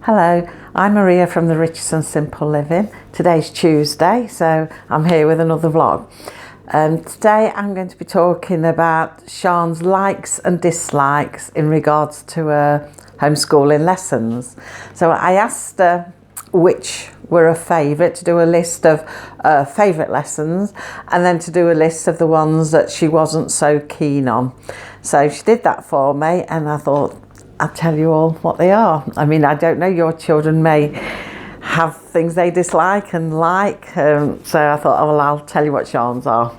Hello, I'm Maria from the Richest and Simple Living. Today's Tuesday, so I'm here with another vlog. Today I'm going to be talking about Sian's likes and dislikes in regards to homeschooling lessons. So I asked her which were her favourite, to do a list of favourite lessons, and then to do a list of the ones that she wasn't so keen on. So she did that for me, and I thought I'll tell you all what they are. I mean, I don't know, your children may have things they dislike and like, so I thought, oh, well, I'll tell you what Sian's are.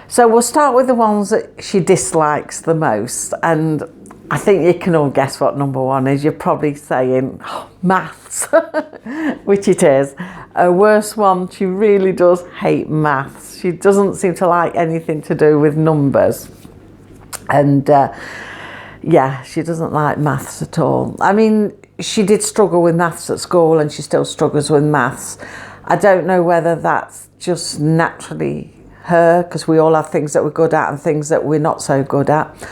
So we'll start with the ones that she dislikes the most, and I think you can all guess what number one is. You're probably saying, oh, maths, which it is. Her worst one, she really does hate maths. She doesn't seem to like anything to do with numbers. And yeah, she doesn't like maths at all. I mean, she did struggle with maths at school, and she still struggles with maths. I don't know whether that's just naturally her, because we all have things that we're good at and things that we're not so good at,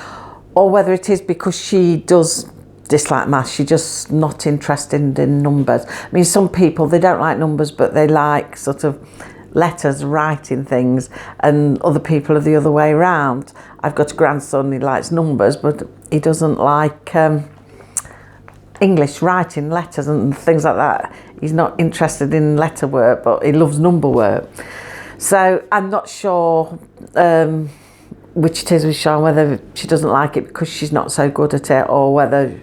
or whether it is because she does dislike maths. She's just not interested in numbers. I mean, some people, they don't like numbers, but they like sort of letters, writing things, and other people are the other way around. I've got a grandson, he likes numbers, but he doesn't like English, writing letters and things like that. He's not interested in letter work, but he loves number work. So I'm not sure which it is with Sian, whether she doesn't like it because she's not so good at it, or whether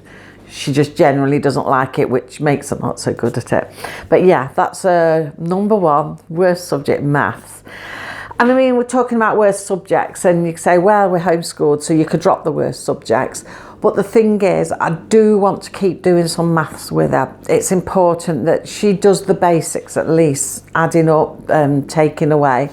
she just generally doesn't like it, which makes her not so good at it. But yeah, that's number one, worst subject, maths. And I mean, we're talking about worst subjects, and you say, well, we're homeschooled, so you could drop the worst subjects. But the thing is, I do want to keep doing some maths with her. It's important that she does the basics, at least, adding up and taking away.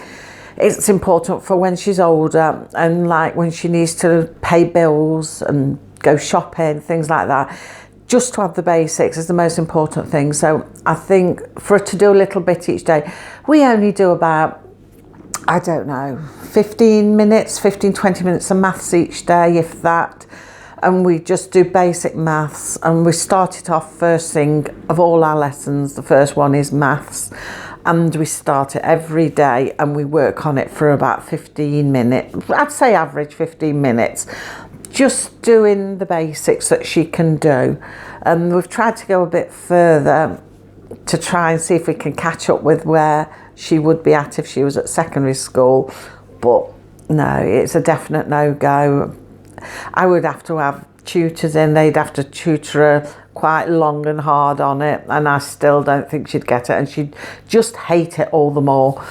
It's important for when she's older, and like when she needs to pay bills and go shopping, things like that. Just to have the basics is the most important thing. So I think for her to do a little bit each day, we only do about, I don't know, 15 minutes, 15, 20 minutes of maths each day, if that. And we just do basic maths, and we start it off first thing of all our lessons. The first one is maths, and we start it every day, and we work on it for about 15 minutes. I'd say average 15 minutes, just doing the basics that she can do. And we've tried to go a bit further to try and see if we can catch up with where she would be at if she was at secondary school, but no, it's a definite no-go. I would have to have tutors in. They'd have to tutor her quite long and hard on it, and I still don't think she'd get it, and she'd just hate it all the more.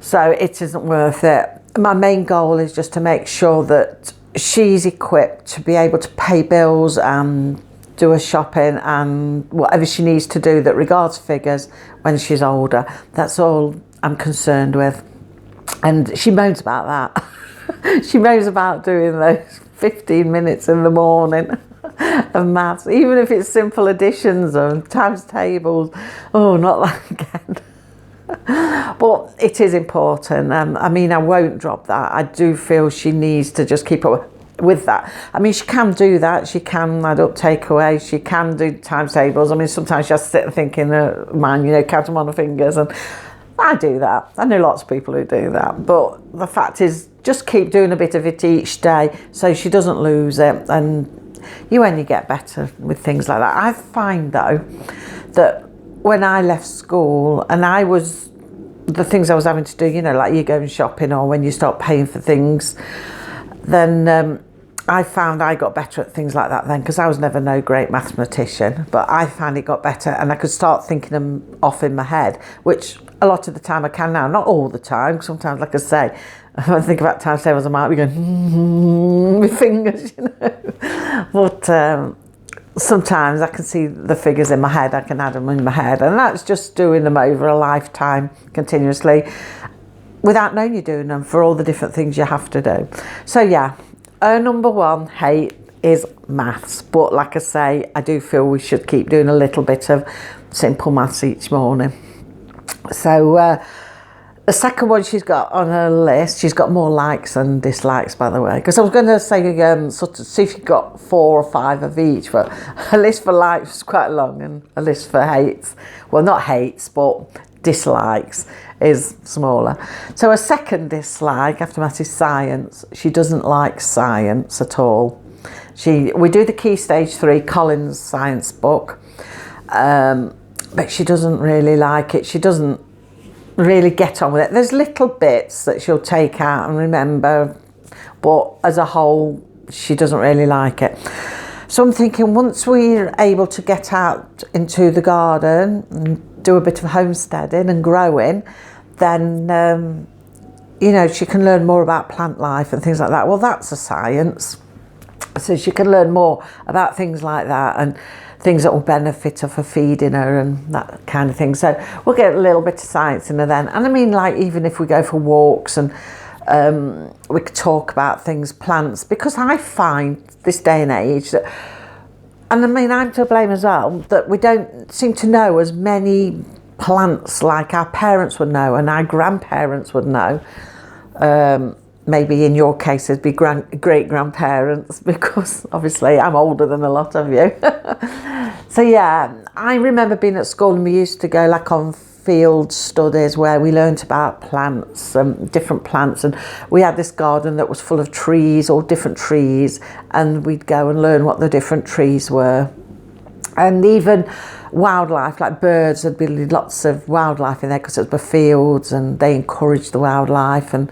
So it isn't worth it. My main goal is just to make sure that she's equipped to be able to pay bills and do her shopping and whatever she needs to do that regards figures when she's older. That's all I'm concerned with. And she moans about that. She moans about doing those 15 minutes in the morning of maths, even if it's simple additions or times tables. Oh, not that again. But it is important. I mean, I won't drop that. I do feel she needs to just keep up with that. I mean, she can do that. She can add up, take away. She can do times tables. I mean, sometimes she has to sit and think in her mind, you know, count them on her fingers. And I do that. I know lots of people who do that. But the fact is, just keep doing a bit of it each day so she doesn't lose it. And you only get better with things like that. I find, though, that when I left school and the things I was having to do, you know, like you going shopping or when you start paying for things, then I found I got better at things like that then, because I was never no great mathematician, but I found it got better, and I could start thinking them off in my head, which a lot of the time I can now, not all the time. Sometimes, like I say, if I think about times tables, I might be going with fingers, you know. But sometimes I can see the figures in my head. I can add them in my head, and that's just doing them over a lifetime continuously without knowing you're doing them for all the different things you have to do. So yeah, number one hate is maths, but like I say, I do feel we should keep doing a little bit of simple maths each morning. So The second one she's got on her list, she's got more likes than dislikes, by the way, because I was going to say sort of see if you got 4 or 5 of each, but a list for likes is quite long, and a list for hates, well, not hates, but dislikes is smaller. So a second dislike after maths is science. She doesn't like science at all. We do the Key Stage 3 Collins science book, but she doesn't really like it. She doesn't really get on with it. There's little bits that she'll take out and remember, but as a whole she doesn't really like it. So I'm thinking once we're able to get out into the garden and do a bit of homesteading and growing, then you know, she can learn more about plant life and things like that. Well, that's a science, so she can learn more about things like that and things that will benefit her for feeding her and that kind of thing. So we'll get a little bit of science in her then. And I mean, like, even if we go for walks and we could talk about things, plants, because I find this day and age that, and I mean, I'm to blame as well, that we don't seem to know as many plants like our parents would know and our grandparents would know. Maybe in your case it'd be great-grandparents, because obviously I'm older than a lot of you. So yeah, I remember being at school and we used to go like on field studies where we learnt about plants, different plants, and we had this garden that was full of trees, all different trees, and we'd go and learn what the different trees were. And even wildlife, like birds, there'd be lots of wildlife in there because it was fields and they encouraged the wildlife, and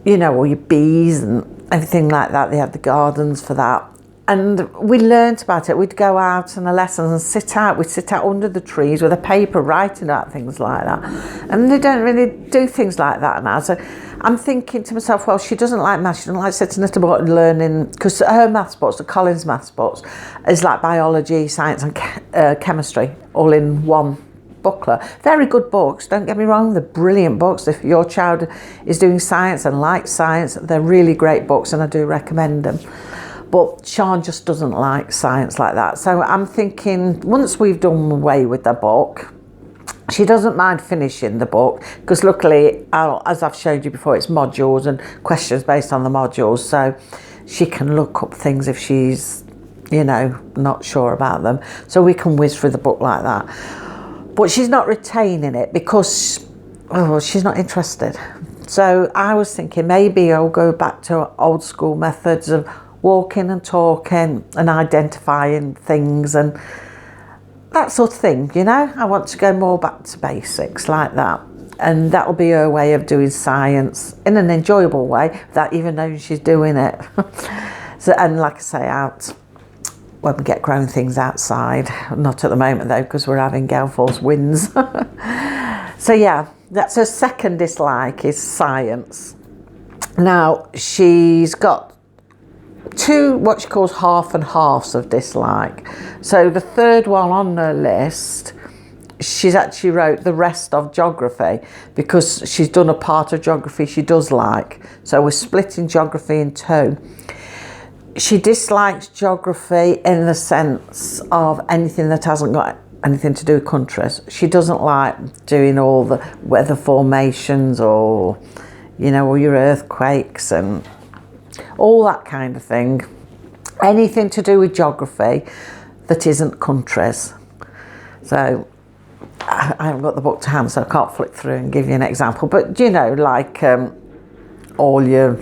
you know, all your bees and everything like that. They had the gardens for that. And we learnt about it. We'd go out on a lesson and we'd sit out under the trees with a paper writing about things like that. And they don't really do things like that now. So I'm thinking to myself, well, she doesn't like maths. She doesn't like sitting at a book and learning, because her maths books, the Collins maths books, is like biology, science and chemistry all in one booklet. Very good books, don't get me wrong, they're brilliant books. If your child is doing science and likes science, they're really great books and I do recommend them. But Sian just doesn't like science like that. So I'm thinking once we've done away with the book, she doesn't mind finishing the book, because luckily, as I've showed you before, it's modules and questions based on the modules, so she can look up things if she's, you know, not sure about them. So we can whiz through the book like that. But she's not retaining it because she's not interested. So I was thinking maybe I'll go back to old school methods of walking and talking and identifying things and that sort of thing, you know. I want to go more back to basics like that. And that'll be her way of doing science in an enjoyable way without even knowing she's doing it. So, and like I say, out when we get growing things outside. Not at the moment though, because we're having gale force winds. So yeah, that's her second dislike, is science. Now she's got 2 what she calls half and halves of dislike. So the third one on her list, she's actually wrote the rest of geography, because she's done a part of geography she does like. So we're splitting geography in 2. She dislikes geography in the sense of anything that hasn't got anything to do with countries. She doesn't like doing all the weather formations or, you know, all your earthquakes and all that kind of thing. Anything to do with geography that isn't countries. So I haven't got the book to hand, so I can't flick through and give you an example. But, you know, like all your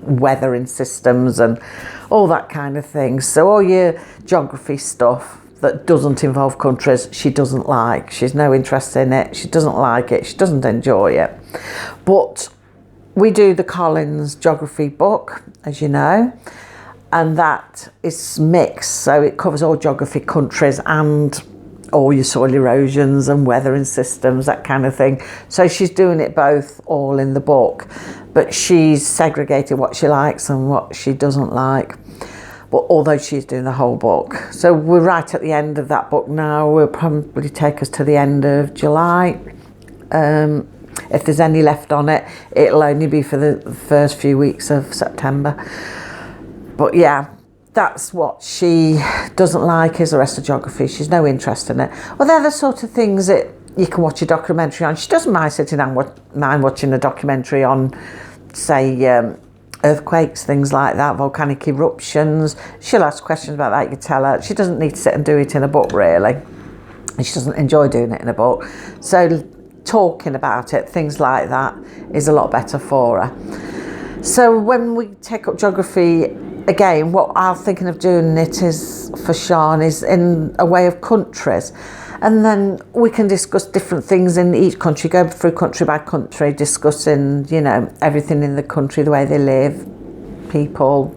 weathering systems and all that kind of thing. So all your geography stuff that doesn't involve countries, she doesn't like. She's no interest in it. She doesn't like it. She doesn't enjoy it. But we do the Collins geography book, as you know, and that is mixed. So it covers all geography, countries, and all your soil erosions and weathering systems, that kind of thing. So she's doing it both all in the book, but she's segregated what she likes and what she doesn't like. But although she's doing the whole book. So we're right at the end of that book now. We'll probably take us to the end of July. If there's any left on it, it'll only be for the first few weeks of September. But yeah, that's what she doesn't like, is the rest of geography. She's no interest in it. Well, they're the sort of things that you can watch a documentary on. She doesn't mind sitting down, mind watching a documentary on, say, earthquakes, things like that, volcanic eruptions. She'll ask questions about that, you can tell her. She doesn't need to sit and do it in a book, really. And she doesn't enjoy doing it in a book. So talking about it, things like that, is a lot better for her. So when we take up geography, again, what I'm thinking of doing it is, for Sian, is in a way of countries. And then we can discuss different things in each country, go through country by country, discussing, you know, everything in the country, the way they live, people,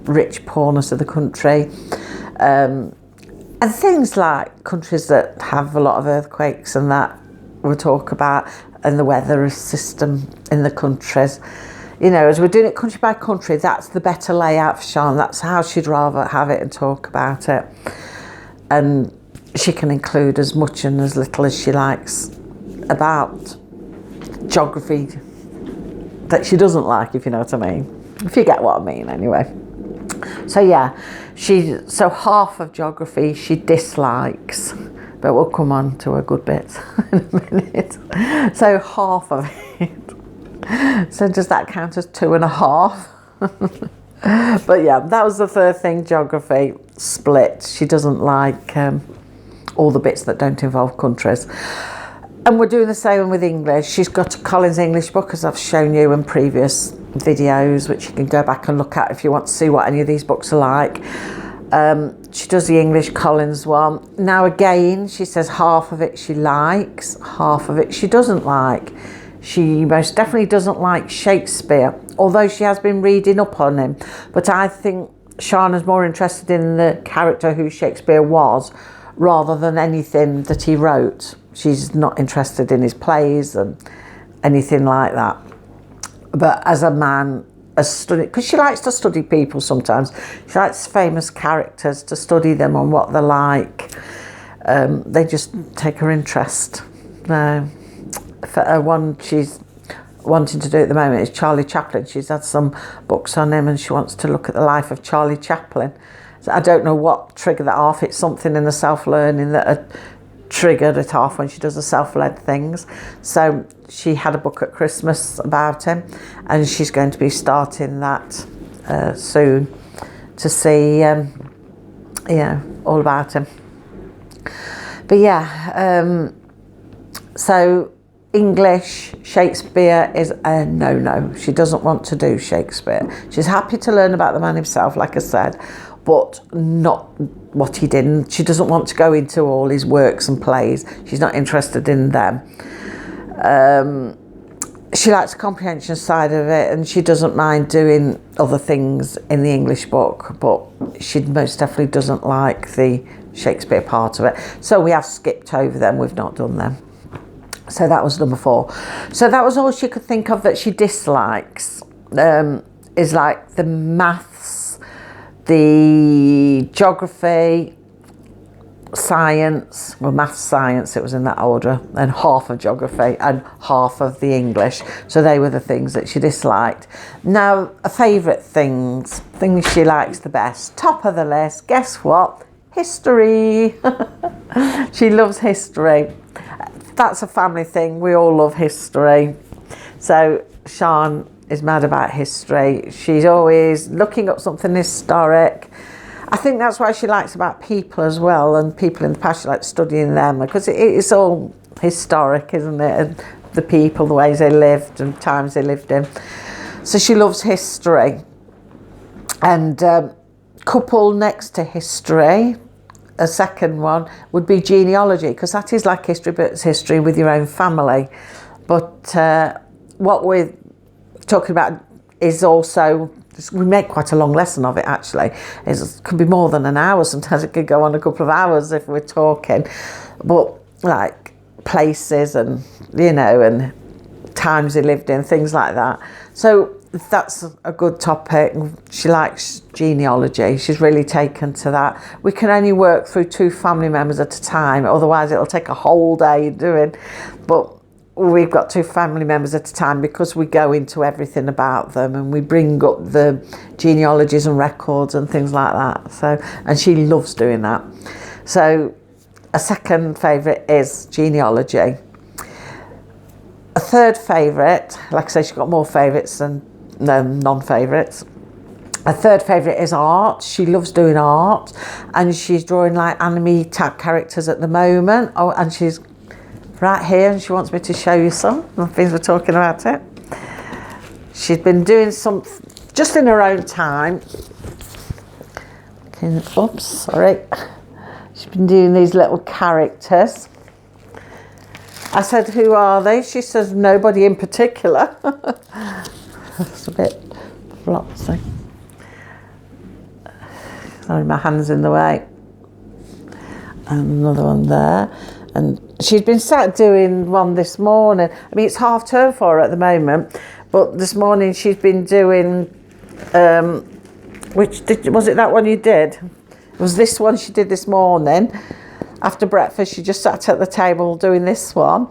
rich, poorness of the country. And things like countries that have a lot of earthquakes and that we'll talk about, and the weather system in the countries. You know, as we're doing it country by country, that's the better layout for Sian. That's how she'd rather have it and talk about it. And she can include as much and as little as she likes about geography that she doesn't like, if you know what I mean. If you get what I mean, anyway. So yeah, so half of geography she dislikes, but we'll come on to a good bit in a minute. So half of it. So does that count as 2.5? But yeah, that was the third thing, geography split. She doesn't like all the bits that don't involve countries. And we're doing the same with English. She's got a Collins English book, as I've shown you in previous videos, which you can go back and look at if you want to see what any of these books are like. She does the English Collins one. Now again, she says half of it she likes, half of it she doesn't like. She most definitely doesn't like Shakespeare, although she has been reading up on him. But I think Sian is more interested in the character who Shakespeare was, rather than anything that he wrote. She's not interested in his plays and anything like that. But as a man, because she likes to study people sometimes. She likes famous characters, to study them and what they're like. They just take her interest. For her one she's wanting to do at the moment is Charlie Chaplin. She's had some books on him and she wants to look at the life of Charlie Chaplin. So I don't know what triggered that off. It's something in the self-learning that had triggered it off when she does the self-led things. So she had a book at Christmas about him, and she's going to be starting that soon to see, all about him. But yeah, so English, Shakespeare is a no-no. She doesn't want to do Shakespeare. She's happy to learn about the man himself, like I said, but not what he did. And she doesn't want to go into all his works and plays. She's not interested in them. She likes the comprehension side of it, and she doesn't mind doing other things in the English book, but she most definitely doesn't like the Shakespeare part of it. So we have skipped over them. We've not done them. So that was number 4. So that was all she could think of that she dislikes, is like the maths, the geography, science, well, maths, science, it was in that order, and half of geography and half of the English. So they were the things that she disliked. Now, favourite things she likes the best. Top of the list, guess what? History. She loves history. That's a family thing. We all love history. So Sian is mad about history. She's always looking up something historic. I think that's why she likes about people as well, and people in the past, she likes studying them, because it's all historic, isn't it? And the people, the ways they lived and times they lived in. So she loves history. And couple next to history, a second one would be genealogy, because that is like history, but it's history with your own family. But what we're talking about is also, we make quite a long lesson of it actually. It could be more than an hour, sometimes it could go on a couple of hours if we're talking. But like places and, and times they lived in, things like that. So that's a good topic. She likes genealogy. She's really taken to that. We can only work through 2 family members at a time, otherwise it'll take a whole day doing. But we've got 2 family members at a time, because we go into everything about them and we bring up the genealogies and records and things like that. So, and she loves doing that. So A second favourite is Genealogy. A third favourite, like I say, she's got more favourites than non-favourites. A third favourite is art. She loves doing art, and she's drawing like anime type characters at the moment. Oh, and she's right here, and she wants me to show you some things we're talking about it. She's been doing some just in her own time. Oops, sorry. She's been doing these little characters. I said, who are they? She says, nobody in particular. It's a bit flopsy. Sorry, my hand's in the way. And another one there. And she's been sat doing one this morning. I mean, it's half term for her at the moment, but this morning she's been doing, was it that one you did? It was this one she did this morning. After breakfast, she just sat at the table doing this one.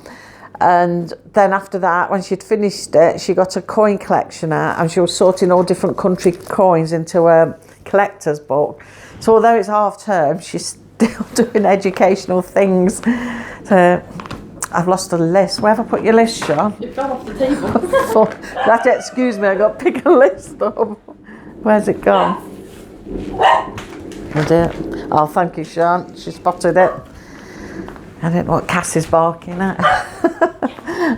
And then after that, when she'd finished it, she got a coin collection out, and she was sorting all different country coins into a collector's book. So although it's half term, she's still doing educational things. So I've lost a list. Where have I put your list, Sean? It fell off the table. You have to excuse me, I got to pick a list up. Where's it gone? Oh dear. Oh, thank you, Sean. She spotted it. I don't know what Cass is barking at.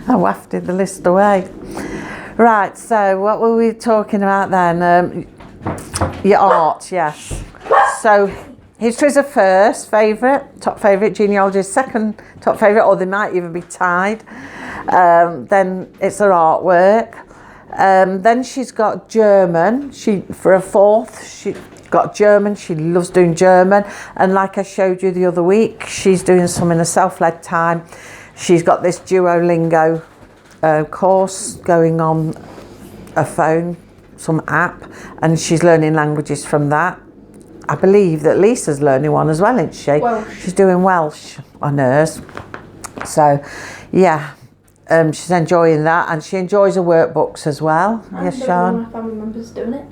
I wafted the list away. Right, so what were we talking about then? Your art, yes. So history's a first favourite, top favourite. Genealogy is second top favourite, or they might even be tied. Then it's her artwork. Then she's got German. For a fourth, she got German. She loves doing German, and like I showed you the other week, she's doing some in a self-led time. She's got this Duolingo course going on a phone, some app, and she's learning languages from that. I believe that Lisa's learning one as well, isn't she? Welsh. She's doing Welsh on hers. So, yeah, she's enjoying that, and she enjoys her workbooks as well. Yes, Sean? One of my family members doing it.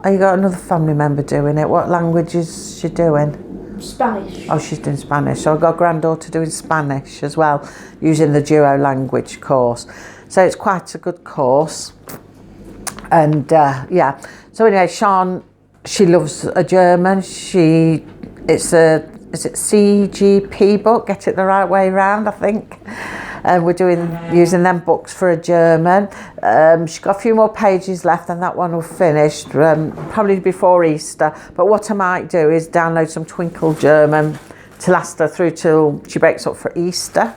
Oh, you got another family member doing it. What language is she doing? Spanish. Oh, she's doing Spanish. So I've got a granddaughter doing Spanish as well, using the Duo language course. So it's quite a good course. And yeah. So anyway, Sian, she loves a German. Is it CGP book? Get it the right way round, I think. We're using them books for a German. She's got a few more pages left, and that one will finish probably before Easter. But what I might do is download some Twinkle German to last her through till she breaks up for Easter.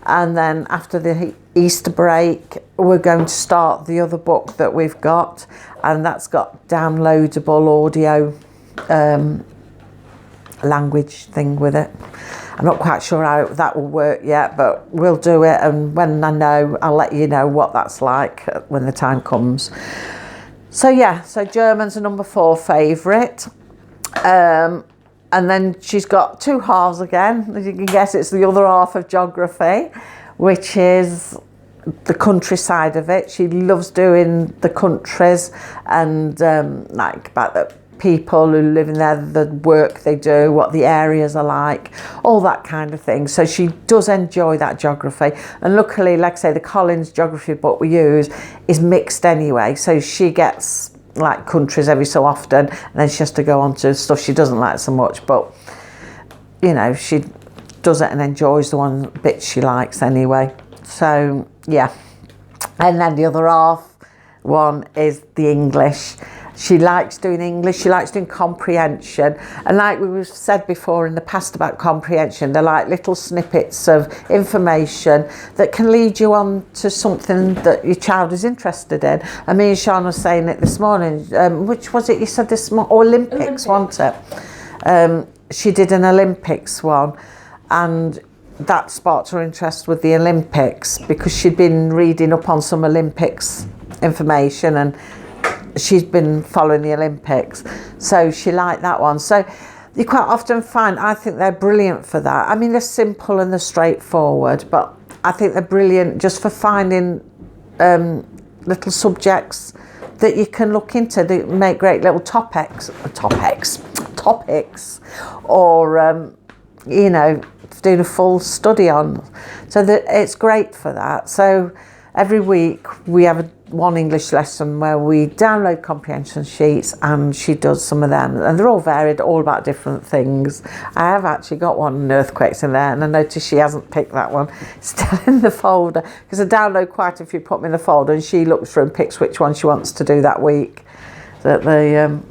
And then after the Easter break, we're going to start the other book that we've got, and that's got downloadable audio language thing with it. I'm not quite sure how that will work yet, but we'll do it, and when I know, I'll let you know what that's like when the time comes. So yeah, so German's a number 4 favourite. And then she's got 2 halves again. As you can guess, it's the other half of geography, which is the countryside of it. She loves doing the countries and like about the people who live in there, the work they do, what the areas are like, all that kind of thing. So she does enjoy that geography. And luckily, like I say, the Collins geography book we use is mixed anyway. So she gets like countries every so often, and then she has to go on to stuff she doesn't like so much. But, you know, she does it and enjoys the one bits she likes anyway. So, yeah. And then the other half one is the English. She likes doing English, she likes doing comprehension. And like we've said before in the past about comprehension, they're like little snippets of information that can lead you on to something that your child is interested in. And me and Sean were saying it this morning. Which was it you said this morning? Olympics, wasn't it? She did an Olympics one, and that sparked her interest with the Olympics because she'd been reading up on some Olympics information, and she's been following the Olympics, so she liked that one. So you quite often find, I think they're brilliant for that. I mean, they're simple and they're straightforward, but I think they're brilliant just for finding little subjects that you can look into. They make great little topics, or you know, doing a full study on. So that it's great for that. So every week we have one English lesson where we download comprehension sheets, and she does some of them, and they're all varied, all about different things. I have actually got one on earthquakes in there, and I noticed she hasn't picked that one. It's still in the folder, because I download quite a few, put them in the folder, and she looks through and picks which one she wants to do that week. So the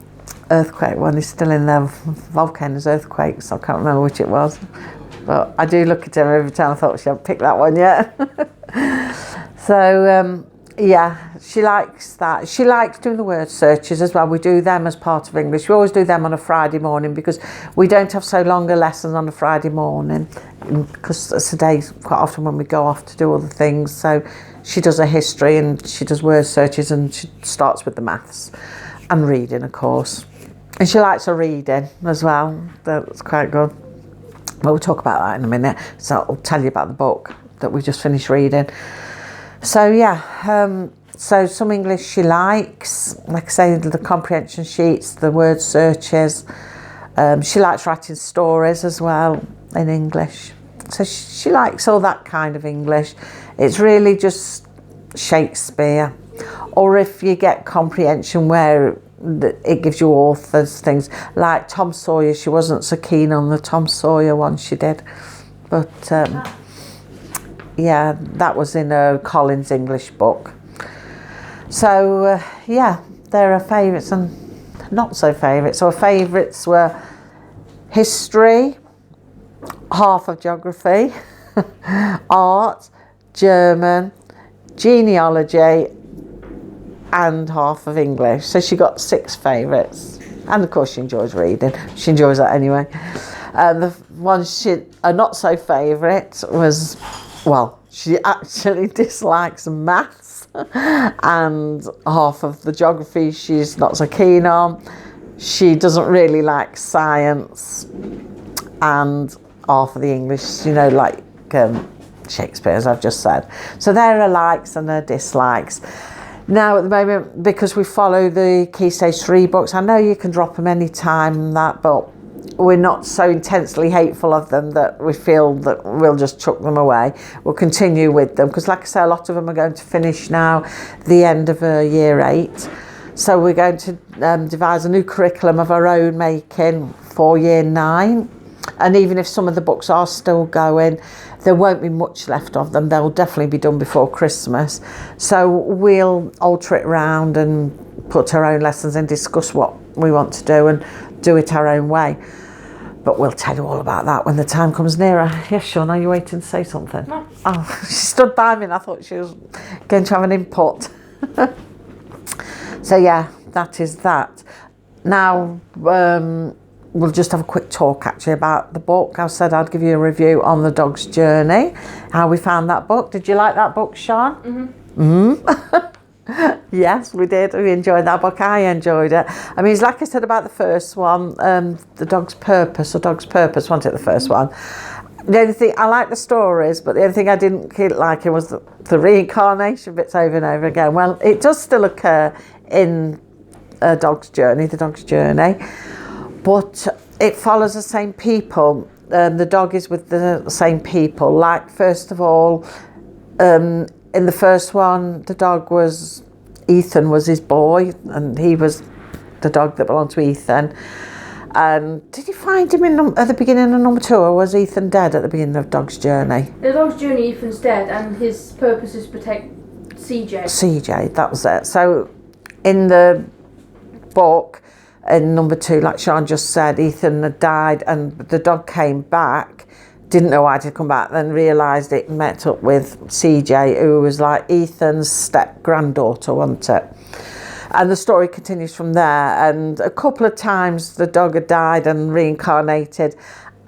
earthquake one is still in there. Volcanoes, earthquakes, I can't remember which it was, but I do look at her every time. I thought she hadn't picked that one yet. So yeah, she likes that. She likes doing the word searches as well. We do them as part of English. We always do them on a Friday morning, because we don't have so longer lessons on a Friday morning, because today's quite often when we go off to do other things. So she does a history and she does word searches, and she starts with the maths and reading, of course. And she likes her reading as well. That's quite good. Well, we'll talk about that in a minute. So I'll tell you about the book that we just finished reading. So yeah, so some English she likes, like I say, the comprehension sheets, the word searches. She likes writing stories as well in English. So she likes all that kind of English. It's really just Shakespeare. Or if you get comprehension where it gives you authors, things like Tom Sawyer. She wasn't so keen on the Tom Sawyer one she did. But yeah, that was in a Collins English book. So yeah, there are favourites and not so favourites. So her favourites were history, half of geography, art, German, genealogy, and half of English. So she got 6 favourites. And of course she enjoys reading. She enjoys that anyway. The one a not so favourite was, well, she actually dislikes maths, and half of the geography she's not so keen on. She doesn't really like science, and half of the English, like Shakespeare, as I've just said. So there are likes and her dislikes. Now at the moment, because we follow the Key Stage 3 books, I know you can drop them any time and that, but we're not so intensely hateful of them that we feel that we'll just chuck them away. We'll continue with them, because like I say, a lot of them are going to finish now, the end of year 8. So we're going to devise a new curriculum of our own making for year 9. And even if some of the books are still going, there won't be much left of them. They'll definitely be done before Christmas. So we'll alter it around and put our own lessons and discuss what we want to do and do it our own way. But we'll tell you all about that when the time comes nearer. Yes, Sean, are you waiting to say something? No. Oh, she stood by me and I thought she was going to have an input. So yeah, that is that. Now, we'll just have a quick talk actually about the book. I said I'd give you a review on The Dog's Journey, how we found that book. Did you like that book, Sean? Yes, we did. We enjoyed that book. I enjoyed it. I mean, it's like I said about the first one, The Dog's Purpose, wasn't it, the first one? The only thing, I like the stories, but the only thing I didn't like it was the reincarnation bits over and over again. Well, it does still occur in The Dog's Journey, but it follows the same people. The dog is with the same people. Like, first of all, in the first one, Ethan was his boy, and he was the dog that belonged to Ethan. And did you find him at the beginning of number 2, or was Ethan dead at the beginning of Dog's Journey? The Dog's Journey, Ethan's dead, and his purpose is to protect CJ. CJ, that was it. So in the book, in number 2, like Sean just said, Ethan had died, and the dog came back, didn't know why he'd come back, then realised it met up with CJ, who was like Ethan's step-granddaughter, wasn't it? And the story continues from there. And a couple of times the dog had died and reincarnated,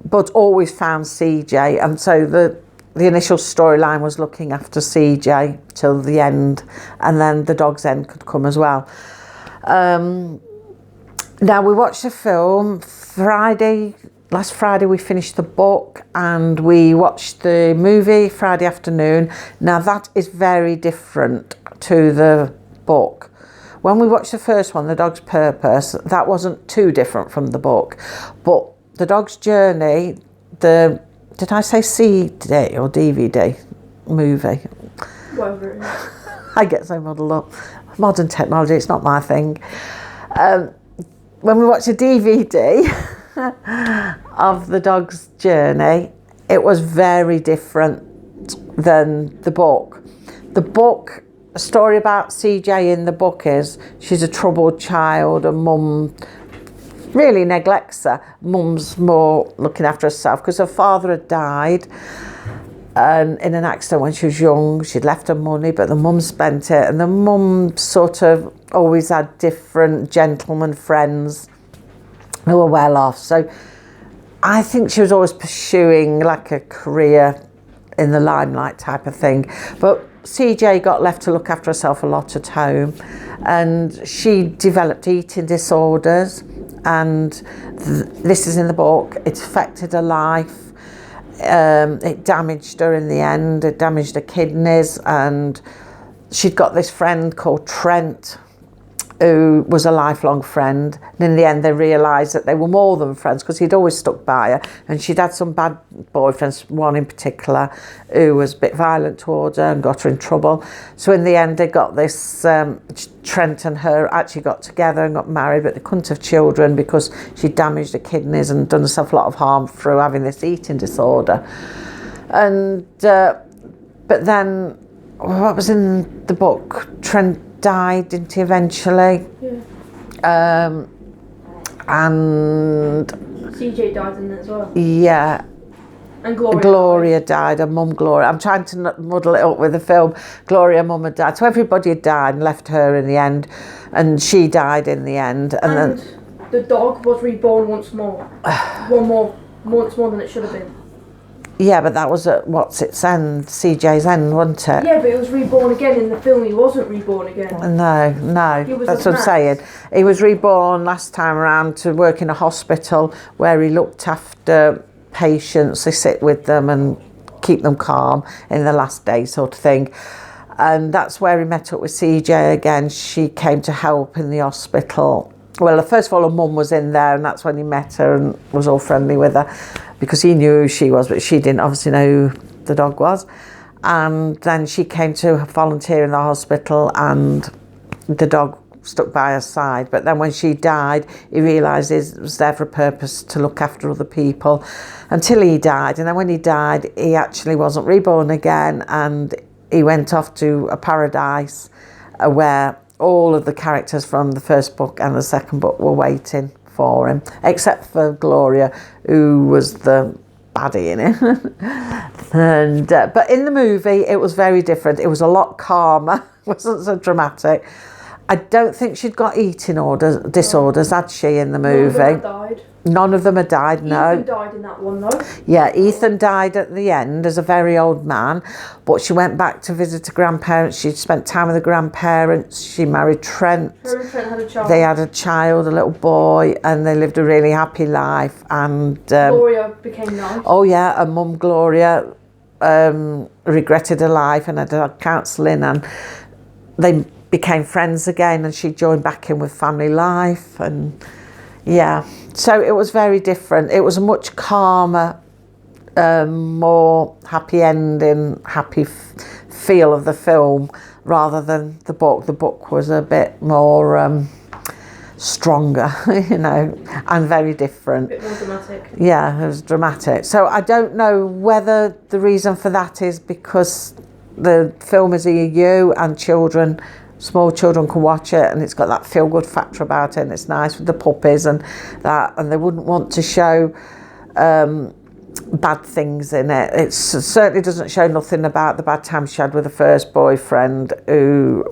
but always found CJ. And so the initial storyline was looking after CJ till the end, and then the dog's end could come as well. Now, we watched the film last Friday we finished the book, and we watched the movie Friday afternoon. Now, that is very different to the book. When we watched the first one, The Dog's Purpose, that wasn't too different from the book. But The Dog's Journey, the did I say CD or DVD movie? Whatever it is. I get so muddled up. Modern technology, it's not my thing. When we watched a DVD of the dog's journey, it was very different than the book. The book, a story about CJ in the book is she's a troubled child and mum really neglects her. Mum's more looking after herself because her father had died in an accident when she was young. She'd left her money, but the mum spent it, and the mum sort of always had different gentleman friends who were well off. So I think she was always pursuing like a career in the limelight type of thing. But CJ got left to look after herself a lot at home, and she developed eating disorders, and this is in the book. It affected her life. It damaged her in the end. It damaged her kidneys, and she'd got this friend called Trent who was a lifelong friend, and in the end they realised that they were more than friends because he'd always stuck by her, and she'd had some bad boyfriends, one in particular who was a bit violent towards her and got her in trouble. So in the end they got this, Trent and her actually got together and got married, but they couldn't have children because she damaged her kidneys and done herself a lot of harm through having this eating disorder. And but then what was in the book, Trent died, didn't he, eventually? Yeah. And CJ died in it as well. Yeah. And Gloria. Gloria died, her mum Gloria. I'm trying to muddle it up with the film. Gloria, mum had died. So everybody had died and left her in the end. And she died in the end. And then the dog was reborn once more. Once more than it should have been. Yeah, but that was at what's its end, CJ's end, wasn't it? Yeah, but it was reborn again in the film. He wasn't reborn again. No, that's what I'm saying. He was reborn last time around to work in a hospital where he looked after patients. They sit with them and keep them calm in the last day sort of thing. And that's where he met up with CJ again. She came to help in the hospital. Well, first of all, her mum was in there, and that's when he met her and was all friendly with her because he knew who she was, but she didn't obviously know who the dog was. And then she came to volunteer in the hospital, and the dog stuck by her side. But then when she died, he realised it was there for a purpose to look after other people until he died. And then when he died, he actually wasn't reborn again, and he went off to a paradise where all of the characters from the first book and the second book were waiting for him, except for Gloria, who was the baddie in it. And but in the movie, it was very different. It was a lot calmer. It wasn't so dramatic. I don't think she'd got eating disorders, had she, in the movie? None of them had died, no. Ethan died in that one, though. Yeah, Ethan died at the end as a very old man, but she went back to visit her grandparents. She spent time with her grandparents. She married Trent. Her and Trent had a child. They had a child, a little boy, and they lived a really happy life. And Gloria became nice. Oh yeah, her mum Gloria regretted her life and had counselling, and they became friends again, and she joined back in with family life. And yeah, so it was very different. It was a much calmer, more happy ending, happy feel of the film rather than the book. The book was a bit more stronger, you know, and very different. A bit more dramatic. Yeah, it was dramatic. So I don't know whether the reason for that is because the film is EU and small children can watch it, and it's got that feel-good factor about it, and it's nice with the puppies and that, and they wouldn't want to show bad things in it. It certainly doesn't show nothing about the bad time she had with the first boyfriend, who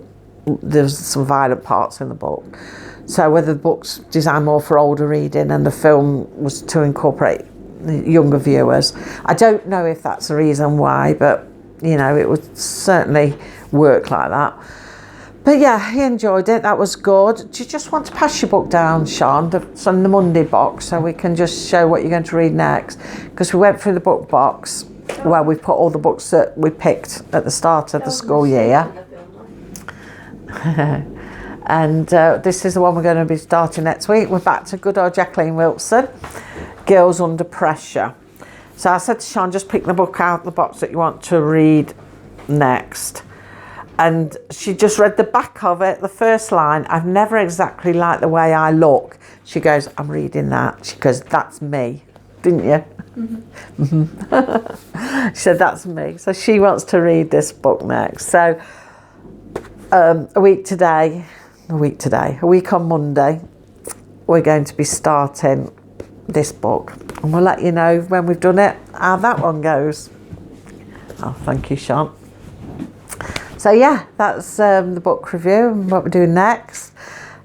there's some violent parts in the book. So whether the book's designed more for older reading and the film was to incorporate younger viewers, I don't know if that's the reason why, but you know, it would certainly work like that. But yeah, he enjoyed it. That was good. Do you just want to pass your book down, Sean? It's on the Monday box, so we can just show what you're going to read next. Because we went through the book box where we put all the books that we picked at the start of the school year. And this is the one we're going to be starting next week. We're back to good old Jacqueline Wilson, Girls Under Pressure. So I said to Sian, just pick the book out of the box that you want to read next. And she just read the back of it, the first line. I've never exactly liked the way I look. She goes, I'm reading that. She goes, that's me. Didn't you? Mm-hmm. She said, that's me. So she wants to read this book next. So a week on Monday, we're going to be starting this book. And we'll let you know when we've done it, how that one goes. Oh, thank you, Sian. So yeah, that's the book review and what we're doing next.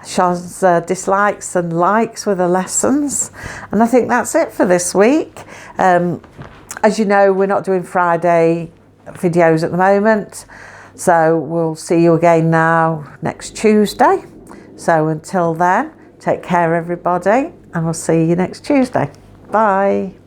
Sian's dislikes and likes with the lessons. And I think that's it for this week. As you know, we're not doing Friday videos at the moment. So we'll see you again now next Tuesday. So until then, take care everybody, and we'll see you next Tuesday. Bye.